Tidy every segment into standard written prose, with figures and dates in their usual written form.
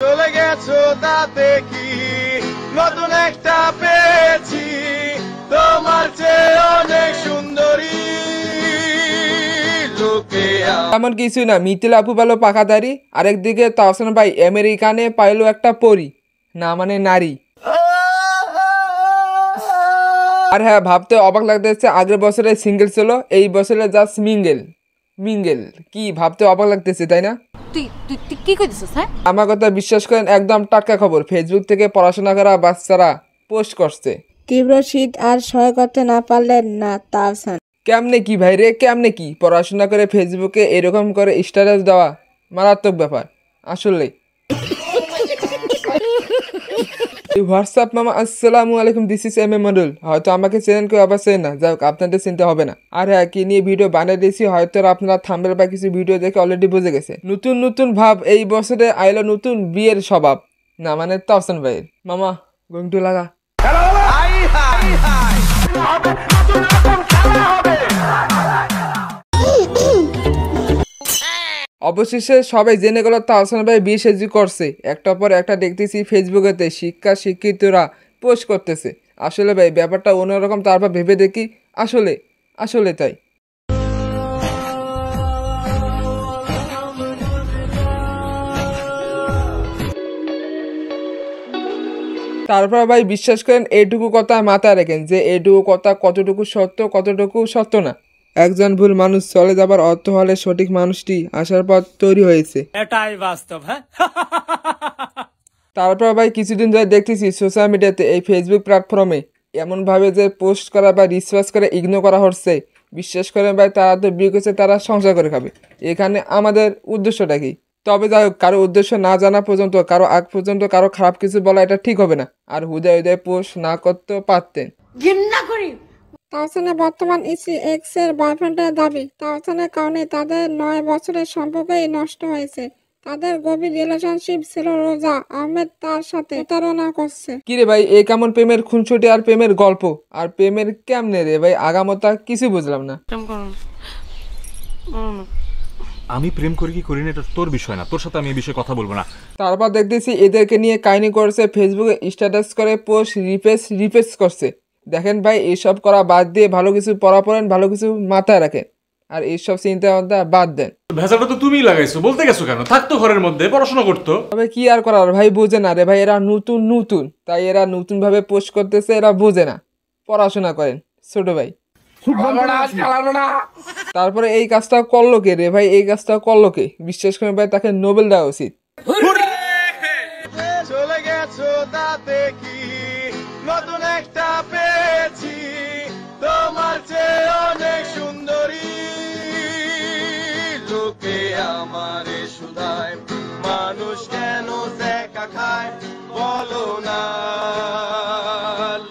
চলে গেছো তাতে কি নতুন একটা পেয়েছি তোমার চেয়ে অনেক সুন্দরী লোকে এমন কিছুই না। মিথিলা আপু পাইলো পাখাদারি, আরেকদিকে তাহসান ভাই আমেরিকানে পাইলো একটা পরি, না মানে নারী। আর হ্যাঁ, ভাবতে অবাক লাগতেছে আগের বছরে সিঙ্গেল ছিল, এই বছরে জাস্ট মিঙ্গেল। মিঙ্গেল কি ভাবতে অবাক লাগতেছে, তাই না? তুই তুই তুই কি কইতেছিস? হ্যাঁ, আমার কথা বিশ্বাস করেন, একদম টাটকা খবর। ফেসবুক থেকে পড়াশোনা করা বাচ্চারা পোস্ট করছে। তীব্র শীত আর সহ্য করতে না পারলেন না তাহসান। কেমনে কি ভাই রে, কেমনে কি পড়াশোনা করে ফেসবুকে এরকম করে স্ট্যাটাস দেওয়া মারাত্মক ব্যাপার আসলে। হোয়াটসঅ্যাপ মামা, আসসালামু আলাইকুম, this is M A model. হয়তো আমাকে চেনেন, কেউ আবার চেনেন না, যাই হোক আপনাদের চিনতে হবে না। আর হ্যাঁ, কি নিয়ে ভিডিও বানিয়ে দিয়েছি হয়তো আপনারা থাম্বনেল বা কিছু ভিডিও দেখে অলরেডি বুঝে গেছে। নতুন নতুন ভাব, এই বছরে আইলো নতুন বিয়ের স্বভাব, না মানে তাহসান ভাইয়ের। মামা গোয়িং টু লাগা। অবশেষে সবাই জেনে গেল তাহসান ভাই বিয়ে সাজি করছে। একটার পর একটা দেখতেছি ফেসবুকেতে শিক্ষিতরা পোস্ট করতেছে। আসলে ভাই ব্যাপারটা অন্যরকম, তারপর ভেবে দেখি আসলে আসলে তাই। তারপর ভাই বিশ্বাস করেন, এইটুকু কথা মাথায় রাখেন যে এইটুকু কথা কতটুকু সত্য কতটুকু সত্য না। একজন ভুল মানুষ চলে যাবার অর্থ হলে সঠিক মানুষটি আসার পর তৈরি হয়েছে, এটাই বাস্তব। হ্যাঁ, তারপর ভাই কিছুদিন ধরে দেখতেছি সোশ্যাল মিডিয়াতে, এই ফেসবুক প্ল্যাটফর্মে এমন ভাবে যে পোস্ট করা বা রিসার্চ করে ইগনোর করা হচ্ছে। বিশ্বাস করেন ভাই, তারা তো বিয়ে করছে, তারা সংসার করে খাবে। এখানে আমাদের উদ্দেশ্যটা কি? তবে যাই হোক, কারো উদ্দেশ্য না জানা পর্যন্ত, কারো আগ পর্যন্ত কারো খারাপ কিছু বলা এটা ঠিক হবে না। আর হুদায় পোস্ট না করতেও পারতেন। ঘৃণা করি। তাহসানের বর্তমান স্ত্রী এক্স এর বয়ফ্রেন্ডের দাবি, তাহসানের কারণে তাদের 9 বছরের সম্পর্কই নষ্ট হয়েছে। তাদের গভীর রিলেশনশিপ ছিল, রোজা আহমেদ তার সাথে প্রতারণা করছে। কিরে ভাই, এ কেমন প্রেমের খুনসুটি আর প্রেমের গল্প? আর প্রেমের কেমনে রে ভাই আগামতা কিছু বুঝলাম না। আমি প্রেম করি কি করি না এটা তোর বিষয় না, তোর সাথে আমি এই বিষয়ে কথা বলবো না। তারপর দেখতেছি এদেরকে নিয়ে কাহিনী করছে, ফেসবুকে স্ট্যাটাস করে পোস্ট রিফ্রেশ করছে। দেখেন ভাই, এইসব করা বাদ দিয়ে ভালো কিছু পড়া পড়েন, ভালো কিছু মাথায় রাখেন, আর এইসব চিন্তা ভাবনা বাদ দেন। ভেজালটা তো তুমিই লাগাইছো, বলতে গেছো কেন? থাকতো ঘরের মধ্যে, পড়াশোনা করতো। তবে কি আর করার ভাই, বুঝে না রে ভাই, এরা নতুন তাই এরা নতুন ভাবে পোস্ট করতেছে, এরা বুঝে না। পড়াশোনা করেন ছোট ভাই। তারপরে এই কাজটা করলো কে রে ভাই, এই কাজটা করলো কে? বিশ্বাস করেন ভাই, তাকে নোবেল দেওয়া উচিত। চলে গেছো তাতে কি নতুন একটা পেয়েছি তোমার চেয়ে অনেক সুন্দরী লোকে আমারে শুধায় মানুষ কেন দেখা খায় বলো না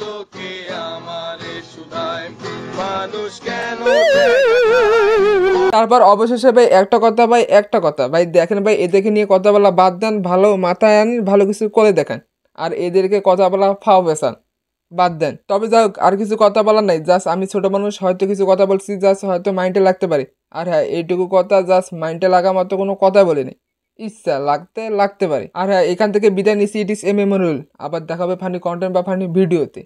লোকে আমারে শুধায় মানুষ কেন তারপর অবশেষে ভাই একটা কথা ভাই দেখেন ভাই, এদেরকে নিয়ে কথা বলা বাদ দেন, ভালো মাথায় আনেন, ভালো কিছু করে দেখেন। আর এদেরকে কথা বলা ফাও বেসান বাদ দেন। তবে যাই হোক, আর কিছু কথা বলার নাই, জাস্ট আমি ছোট মানুষ, হয়তো কিছু কথা বলছি জাস্ট হয়তো মাইন্ডে লাগতে পারে। আর হ্যাঁ, এইটুকু কথা জাস্ট মাইন্ডে লাগা মতো কোনো কথা বলিনি, ইচ্ছা লাগতে পারে। আর হ্যাঁ, এখান থেকে বিদায় নিচ্ছি। ইট ইস এম এ মনিরুল। আবার দেখাবে ফানি কন্টেন্ট বা ফানি ভিডিওতে।